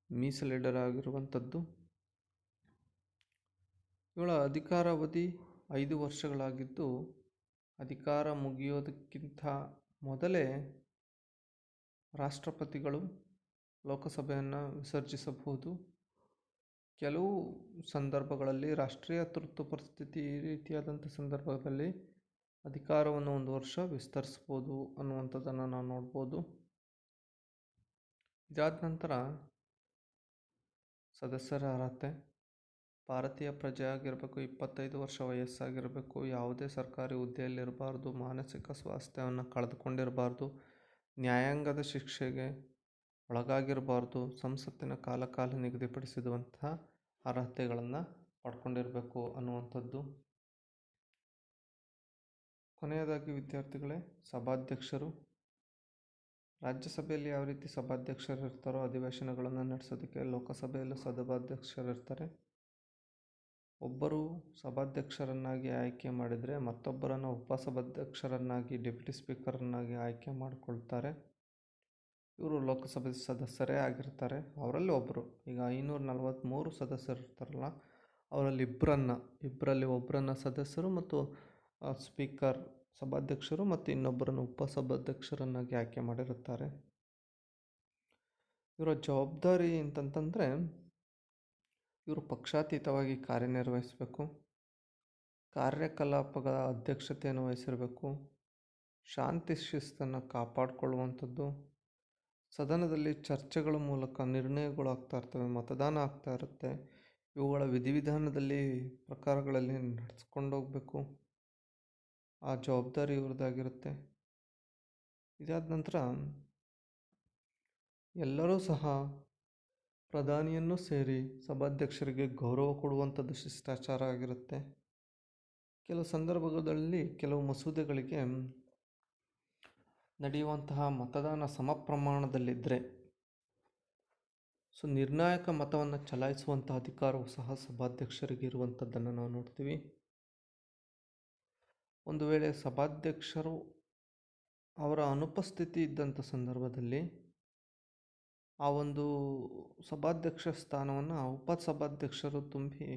ಮೀಸಲಿಡಲಾಗಿರುವಂಥದ್ದು. ಇವಳ ಅಧಿಕಾರಾವಧಿ 5 ವರ್ಷಗಳಾಗಿದ್ದು, ಅಧಿಕಾರ ಮುಗಿಯೋದಕ್ಕಿಂತ ಮೊದಲೇ ರಾಷ್ಟ್ರಪತಿಗಳು ಲೋಕಸಭೆಯನ್ನು ವಿಸರ್ಜಿಸಬಹುದು. ಕೆಲವು ಸಂದರ್ಭಗಳಲ್ಲಿ ರಾಷ್ಟ್ರೀಯ ತುರ್ತು ಪರಿಸ್ಥಿತಿ ಈ ರೀತಿಯಾದಂಥ ಸಂದರ್ಭದಲ್ಲಿ ಅಧಿಕಾರವನ್ನು 1 ವರ್ಷ ವಿಸ್ತರಿಸ್ಬೋದು ಅನ್ನುವಂಥದ್ದನ್ನು ನಾವು ನೋಡ್ಬೋದು. ಇದಾದ ನಂತರ ಸದಸ್ಯರ ಅರ್ಹತೆ: ಭಾರತೀಯ ಪ್ರಜೆ ಆಗಿರಬೇಕು, 25 ವರ್ಷ ವಯಸ್ಸಾಗಿರಬೇಕು, ಯಾವುದೇ ಸರ್ಕಾರಿ ಹುದ್ದೆಯಲ್ಲಿರಬಾರ್ದು, ಮಾನಸಿಕ ಸ್ವಾಸ್ಥ್ಯವನ್ನು ಕಳೆದುಕೊಂಡಿರಬಾರ್ದು, ನ್ಯಾಯಾಂಗದ ಶಿಕ್ಷೆಗೆ ಒಳಗಾಗಿರಬಾರ್ದು, ಸಂಸತ್ತಿನ ಕಾಲ ನಿಗದಿಪಡಿಸಿರುವಂತಹ ಅರ್ಹತೆಗಳನ್ನು ಪಡ್ಕೊಂಡಿರಬೇಕು ಅನ್ನುವಂಥದ್ದು. ಕೊನೆಯದಾಗಿ ವಿದ್ಯಾರ್ಥಿಗಳೇ, ಸಭಾಧ್ಯಕ್ಷರು. ರಾಜ್ಯಸಭೆಯಲ್ಲಿ ಯಾವ ರೀತಿ ಸಭಾಧ್ಯಕ್ಷರು ಇರ್ತಾರೋ ಅಧಿವೇಶನಗಳನ್ನು ನಡೆಸೋದಕ್ಕೆ ಲೋಕಸಭೆಯಲ್ಲೂ ಸಭಾಧ್ಯಕ್ಷರಿರ್ತಾರೆ. ಒಬ್ಬರು ಸಭಾಧ್ಯಕ್ಷರನ್ನಾಗಿ ಆಯ್ಕೆ ಮಾಡಿದರೆ ಮತ್ತೊಬ್ಬರನ್ನು ಉಪಸಭಾಧ್ಯಕ್ಷರನ್ನಾಗಿ, ಡೆಪ್ಯೂಟಿ ಸ್ಪೀಕರನ್ನಾಗಿ ಆಯ್ಕೆ ಮಾಡಿಕೊಳ್ತಾರೆ. ಇವರು ಲೋಕಸಭೆ ಸದಸ್ಯರೇ ಆಗಿರ್ತಾರೆ. ಅವರಲ್ಲಿ ಒಬ್ಬರು, ಈಗ 543 ಸದಸ್ಯರು ಇರ್ತಾರಲ್ಲ, ಅವರಲ್ಲಿ ಇಬ್ಬರಲ್ಲಿ ಒಬ್ಬರನ್ನು ಸದಸ್ಯರು ಮತ್ತು ಸ್ಪೀಕರ್ ಸಭಾಧ್ಯಕ್ಷರು ಮತ್ತು ಇನ್ನೊಬ್ಬರನ್ನು ಉಪಸಭಾಧ್ಯಕ್ಷರನ್ನಾಗಿ ಆಯ್ಕೆ ಮಾಡಿರುತ್ತಾರೆ. ಇವರ ಜವಾಬ್ದಾರಿ ಅಂತಂತಂದರೆ ಇವರು ಪಕ್ಷಾತೀತವಾಗಿ ಕಾರ್ಯನಿರ್ವಹಿಸಬೇಕು, ಕಾರ್ಯಕಲಾಪಗಳ ಅಧ್ಯಕ್ಷತೆಯನ್ನು ವಹಿಸಿರಬೇಕು, ಶಾಂತಿ ಶಿಸ್ತನ್ನು ಕಾಪಾಡಿಕೊಳ್ಳುವಂಥದ್ದು, ಸದನದಲ್ಲಿ ಚರ್ಚೆಗಳ ಮೂಲಕ ನಿರ್ಣಯಗಳು ಆಗ್ತಾ ಇರ್ತವೆ, ಮತದಾನ ಆಗ್ತಾ ಇರುತ್ತೆ. ಇವುಗಳ ವಿಧಿವಿಧಾನದಲ್ಲಿ ಪ್ರಕಾರಗಳಲ್ಲಿ ನಡೆಸ್ಕೊಂಡೋಗ್ಬೇಕು. ಆ ಜವಾಬ್ದಾರಿ ಇವ್ರದ್ದಾಗಿರುತ್ತೆ. ಇದಾದ ನಂತರ ಎಲ್ಲರೂ ಸಹ ಪ್ರಧಾನಿಯನ್ನು ಸೇರಿ ಸಭಾಧ್ಯಕ್ಷರಿಗೆ ಗೌರವ ಕೊಡುವಂಥದ್ದು ಶಿಷ್ಟಾಚಾರ ಆಗಿರುತ್ತೆ. ಕೆಲವು ಸಂದರ್ಭಗಳಲ್ಲಿ ಕೆಲವು ಮಸೂದೆಗಳಿಗೆ ನಡೆಯುವಂತಹ ಮತದಾನ ಸಮ ಪ್ರಮಾಣದಲ್ಲಿದ್ದರೆ ನಿರ್ಣಾಯಕ ಮತವನ್ನು ಚಲಾಯಿಸುವಂತಹ ಅಧಿಕಾರವು ಸಹ ಸಭಾಧ್ಯಕ್ಷರಿಗೆ ಇರುವಂಥದ್ದನ್ನು ನಾವು ನೋಡ್ತೀವಿ. ಒಂದು ವೇಳೆ ಸಭಾಧ್ಯಕ್ಷರು ಅವರ ಅನುಪಸ್ಥಿತಿ ಇದ್ದಂಥ ಸಂದರ್ಭದಲ್ಲಿ ಆ ಒಂದು ಸಭಾಧ್ಯಕ್ಷ ಸ್ಥಾನವನ್ನು ಉಪಸಭಾಧ್ಯಕ್ಷರು ತುಂಬಿ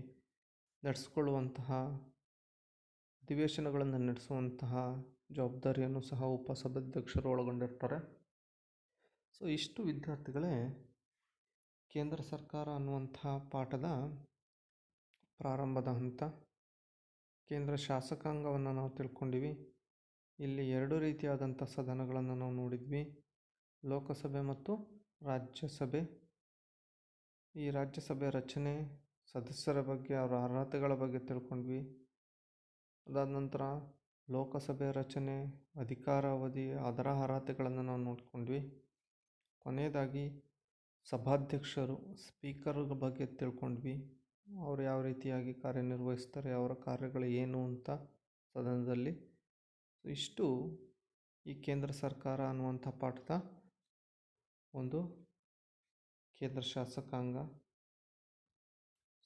ನಡೆಸ್ಕೊಳ್ಳುವಂತಹ, ಅಧಿವೇಶನಗಳನ್ನು ನಡೆಸುವಂತಹ ಜವಾಬ್ದಾರಿಯನ್ನು ಸಹ ಉಪಸಭಾಧ್ಯಕ್ಷರು ಒಳಗೊಂಡಿರ್ತಾರೆ. ಇಷ್ಟು ವಿದ್ಯಾರ್ಥಿಗಳೇ ಕೇಂದ್ರ ಸರ್ಕಾರ ಅನ್ನುವಂತಹ ಪಾಠದ ಪ್ರಾರಂಭದ ಹಂತ. ಕೇಂದ್ರ ಶಾಸಕಾಂಗವನ್ನು ನಾವು ತಿಳ್ಕೊಂಡಿವಿ. ಇಲ್ಲಿ 2 ರೀತಿಯಾದಂಥ ಸದನಗಳನ್ನು ನಾವು ನೋಡಿದ್ವಿ, ಲೋಕಸಭೆ ಮತ್ತು ರಾಜ್ಯಸಭೆ. ಈ ರಾಜ್ಯಸಭೆ ರಚನೆ, ಸದಸ್ಯರ ಬಗ್ಗೆ, ಅವರ ಅರ್ಹತೆಗಳ ಬಗ್ಗೆ ತಿಳ್ಕೊಂಡ್ವಿ. ಅದಾದ ನಂತರ ಲೋಕಸಭೆ ರಚನೆ, ಅಧಿಕಾರಾವಧಿ, ಅದರ ಅರ್ಹತೆಗಳನ್ನು ನಾವು ನೋಡ್ಕೊಂಡ್ವಿ. ಕೊನೆಯದಾಗಿ ಸಭಾಧ್ಯಕ್ಷರು, ಸ್ಪೀಕರ್ ಬಗ್ಗೆ ತಿಳ್ಕೊಂಡ್ವಿ. ಅವರು ಯಾವ ರೀತಿಯಾಗಿ ಕಾರ್ಯನಿರ್ವಹಿಸ್ತಾರೆ, ಅವರ ಕಾರ್ಯಗಳು ಏನು ಅಂತ ಸದನದಲ್ಲಿ. ಇಷ್ಟು ಈ ಕೇಂದ್ರ ಸರ್ಕಾರ ಅನ್ನುವಂಥ ಪಾಠದ ಒಂದು ಕೇಂದ್ರ ಶಾಸಕಾಂಗ.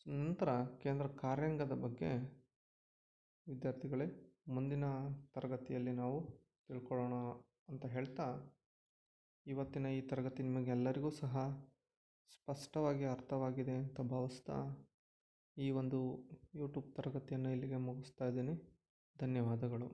ನಂತರ ಕೇಂದ್ರ ಕಾರ್ಯಾಂಗದ ಬಗ್ಗೆ ವಿದ್ಯಾರ್ಥಿಗಳೇ ಮುಂದಿನ ತರಗತಿಯಲ್ಲಿ ನಾವು ತಿಳ್ಕೊಳ್ಳೋಣ ಅಂತ ಹೇಳ್ತಾ, ಇವತ್ತಿನ ಈ ತರಗತಿ ನಿಮಗೆಲ್ಲರಿಗೂ ಸಹ ಸ್ಪಷ್ಟವಾಗಿ ಅರ್ಥವಾಗಿದೆ ಅಂತ ಭಾವಿಸ್ತಾ ಈ ಒಂದು ಯೂಟ್ಯೂಬ್ ತರಗತಿಯನ್ನು ಇಲ್ಲಿಗೆ ಮುಗಿಸ್ತಾ ಇದ್ದೀನಿ. ಧನ್ಯವಾದಗಳು.